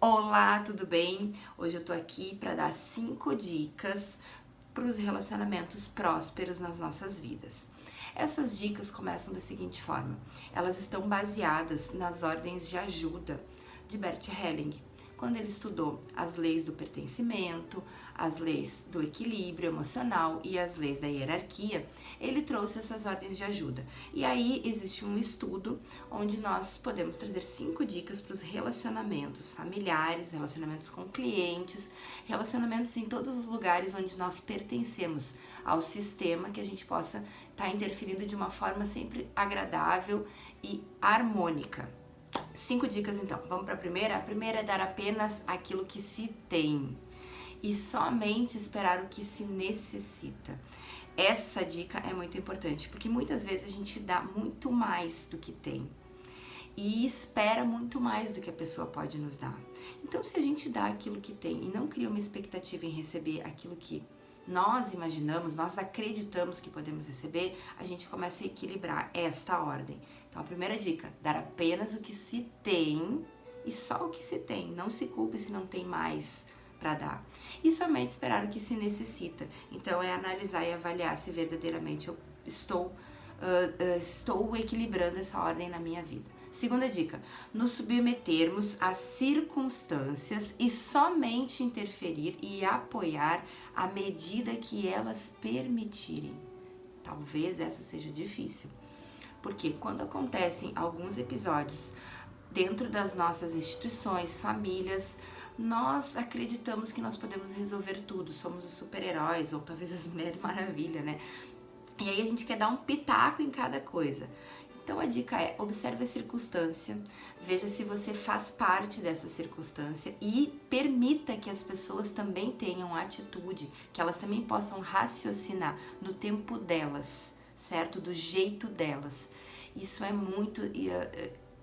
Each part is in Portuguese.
Olá, tudo bem? Hoje eu tô aqui para dar 5 dicas para os relacionamentos prósperos nas nossas vidas. Essas dicas começam da seguinte forma: elas estão baseadas nas ordens de ajuda de Bert Helling. Quando ele estudou as leis do pertencimento, as leis do equilíbrio emocional e as leis da hierarquia, ele trouxe essas ordens de ajuda. E aí existe um estudo onde nós podemos trazer 5 dicas para os relacionamentos familiares, relacionamentos com clientes, relacionamentos em todos os lugares onde nós pertencemos ao sistema, que a gente possa estar interferindo de uma forma sempre agradável e harmônica. 5 dicas então, vamos para a primeira? A primeira é dar apenas aquilo que se tem e somente esperar o que se necessita. Essa dica é muito importante, porque muitas vezes a gente dá muito mais do que tem e espera muito mais do que a pessoa pode nos dar. Então, se a gente dá aquilo que tem e não cria uma expectativa em receber aquilo que nós imaginamos, nós acreditamos que podemos receber, a gente começa a equilibrar esta ordem. Então, a primeira dica: dar apenas o que se tem e só o que se tem. Não se culpe se não tem mais para dar. E somente esperar o que se necessita. Então, é analisar e avaliar se verdadeiramente eu estou equilibrando essa ordem na minha vida. Segunda dica: nos submetermos às circunstâncias e somente interferir e apoiar à medida que elas permitirem. Talvez essa seja difícil, porque quando acontecem alguns episódios dentro das nossas instituições, famílias, nós acreditamos que nós podemos resolver tudo, somos os super-heróis ou talvez as Mulheres Maravilha, né? E aí a gente quer dar um pitaco em cada coisa. Então a dica é: observe a circunstância, veja se você faz parte dessa circunstância e permita que as pessoas também tenham atitude, que elas também possam raciocinar no tempo delas, certo? Do jeito delas. Isso é muito...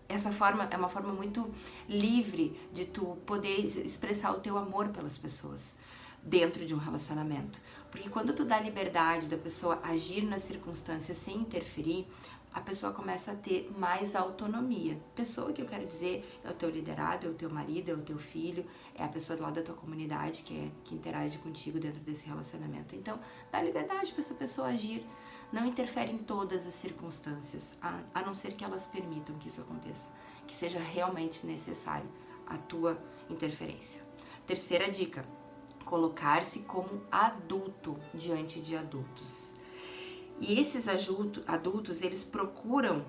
Essa forma é uma forma muito livre de tu poder expressar o teu amor pelas pessoas dentro de um relacionamento. Porque quando tu dá liberdade da pessoa agir nas circunstâncias sem interferir, a pessoa começa a ter mais autonomia. Pessoa que eu quero dizer é o teu liderado, é o teu marido, é o teu filho, é a pessoa lá da tua comunidade que interage contigo dentro desse relacionamento. Então, dá liberdade para essa pessoa agir. Não interfere em todas as circunstâncias, a não ser que elas permitam que isso aconteça, que seja realmente necessário a tua interferência. Terceira dica: colocar-se como adulto diante de adultos. E esses adultos, eles procuram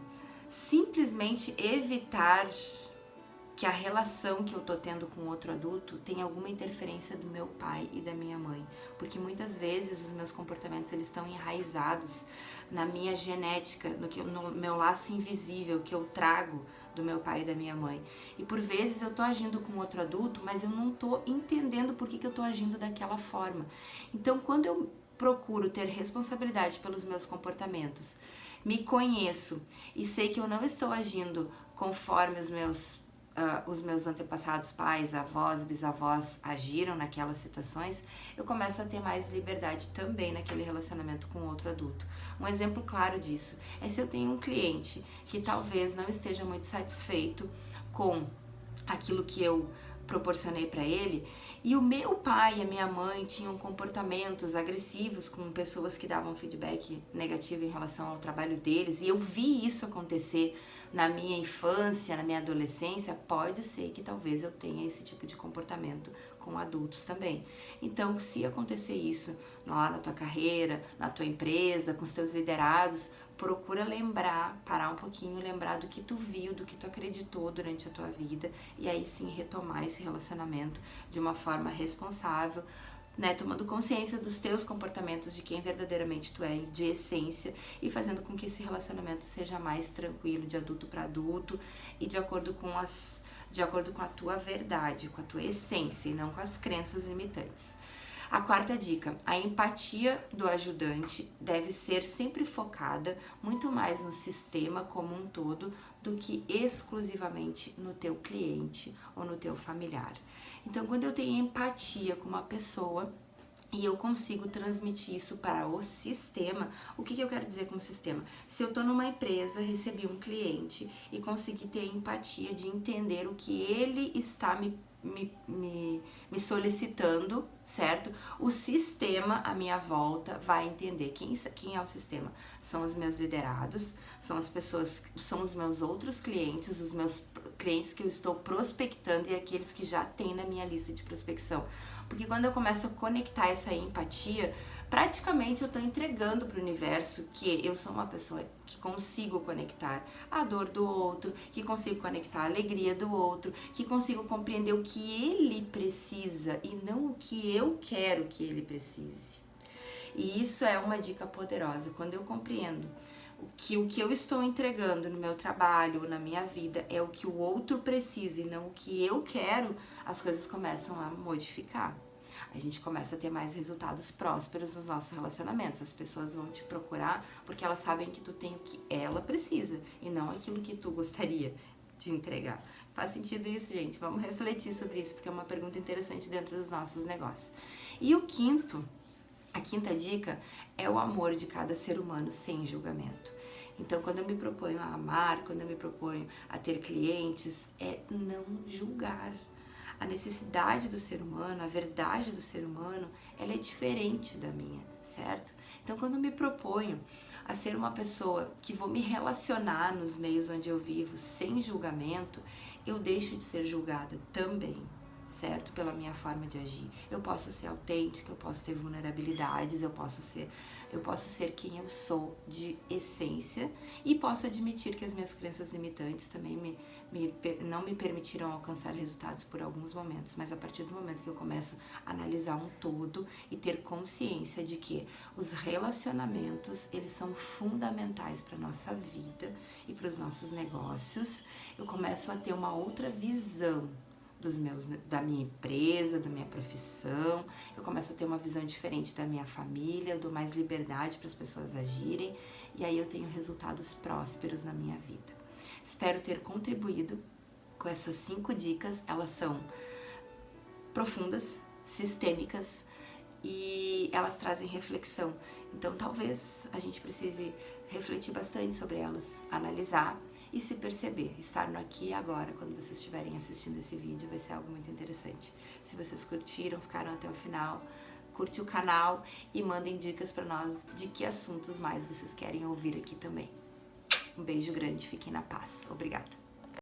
simplesmente evitar que a relação que eu tô tendo com outro adulto tenha alguma interferência do meu pai e da minha mãe, porque muitas vezes os meus comportamentos eles estão enraizados na minha genética, no meu laço invisível que eu trago do meu pai e da minha mãe. E por vezes eu tô agindo com outro adulto, mas eu não tô entendendo por que eu tô agindo daquela forma. Então, quando eu procuro ter responsabilidade pelos meus comportamentos, me conheço e sei que eu não estou agindo conforme os meus antepassados, pais, avós, bisavós agiram naquelas situações, eu começo a ter mais liberdade também naquele relacionamento com outro adulto. Um exemplo claro disso é se eu tenho um cliente que talvez não esteja muito satisfeito com aquilo que eu proporcionei para ele, e o meu pai e a minha mãe tinham comportamentos agressivos com pessoas que davam feedback negativo em relação ao trabalho deles, e eu vi isso acontecer na minha infância, na minha adolescência, pode ser que talvez eu tenha esse tipo de comportamento com adultos também. Então, se acontecer isso lá na tua carreira, na tua empresa, com os teus liderados, procura parar um pouquinho, lembrar do que tu viu, do que tu acreditou durante a tua vida, e aí sim retomar esse relacionamento de uma forma responsável, né, tomando consciência dos teus comportamentos, de quem verdadeiramente tu é, de essência, e fazendo com que esse relacionamento seja mais tranquilo, de adulto para adulto, e de acordo com a tua verdade, com a tua essência, e não com as crenças limitantes. A quarta dica: a empatia do ajudante deve ser sempre focada muito mais no sistema como um todo do que exclusivamente no teu cliente ou no teu familiar. Então, quando eu tenho empatia com uma pessoa e eu consigo transmitir isso para o sistema, o que eu quero dizer com o sistema? Se eu estou numa empresa, recebi um cliente e consegui ter empatia de entender o que ele está me me solicitando, certo? O sistema à minha volta vai entender quem é o sistema. São os meus liderados, são as pessoas, são os meus outros clientes, os meus clientes que eu estou prospectando e aqueles que já tem na minha lista de prospecção. Porque quando eu começo a conectar essa empatia, praticamente eu estou entregando para o universo que eu sou uma pessoa que consigo conectar a dor do outro, que consigo conectar a alegria do outro, que consigo compreender o que ele precisa e não o que eu quero que ele precise. E isso é uma dica poderosa. Quando eu compreendo o que eu estou entregando no meu trabalho, na minha vida, é o que o outro precisa e não o que eu quero, as coisas começam a modificar. A gente começa a ter mais resultados prósperos nos nossos relacionamentos. As pessoas vão te procurar porque elas sabem que tu tem o que ela precisa e não aquilo que tu gostaria de entregar. Faz sentido isso, gente? Vamos refletir sobre isso, porque é uma pergunta interessante dentro dos nossos negócios. E a quinta dica é o amor de cada ser humano sem julgamento. Então, quando eu me proponho a amar, quando eu me proponho a ter clientes, é não julgar. A necessidade do ser humano, a verdade do ser humano, ela é diferente da minha, certo? Então, quando eu me proponho a ser uma pessoa que vou me relacionar nos meios onde eu vivo sem julgamento, eu deixo de ser julgada também, certo? Pela minha forma de agir. Eu posso ser autêntica, eu posso ter vulnerabilidades, eu posso ser quem eu sou de essência e posso admitir que as minhas crenças limitantes também não me permitiram alcançar resultados por alguns momentos, mas a partir do momento que eu começo a analisar um todo e ter consciência de que os relacionamentos, eles são fundamentais para a nossa vida e para os nossos negócios, eu começo a ter uma outra visão da minha empresa, da minha profissão, eu começo a ter uma visão diferente da minha família, eu dou mais liberdade para as pessoas agirem e aí eu tenho resultados prósperos na minha vida. Espero ter contribuído com essas 5 dicas, elas são profundas, sistêmicas e elas trazem reflexão. Então talvez a gente precise refletir bastante sobre elas, analisar e se perceber, estar no aqui e agora, quando vocês estiverem assistindo esse vídeo, vai ser algo muito interessante. Se vocês curtiram, ficaram até o final, curte o canal e mandem dicas para nós de que assuntos mais vocês querem ouvir aqui também. Um beijo grande, fiquem na paz. Obrigada.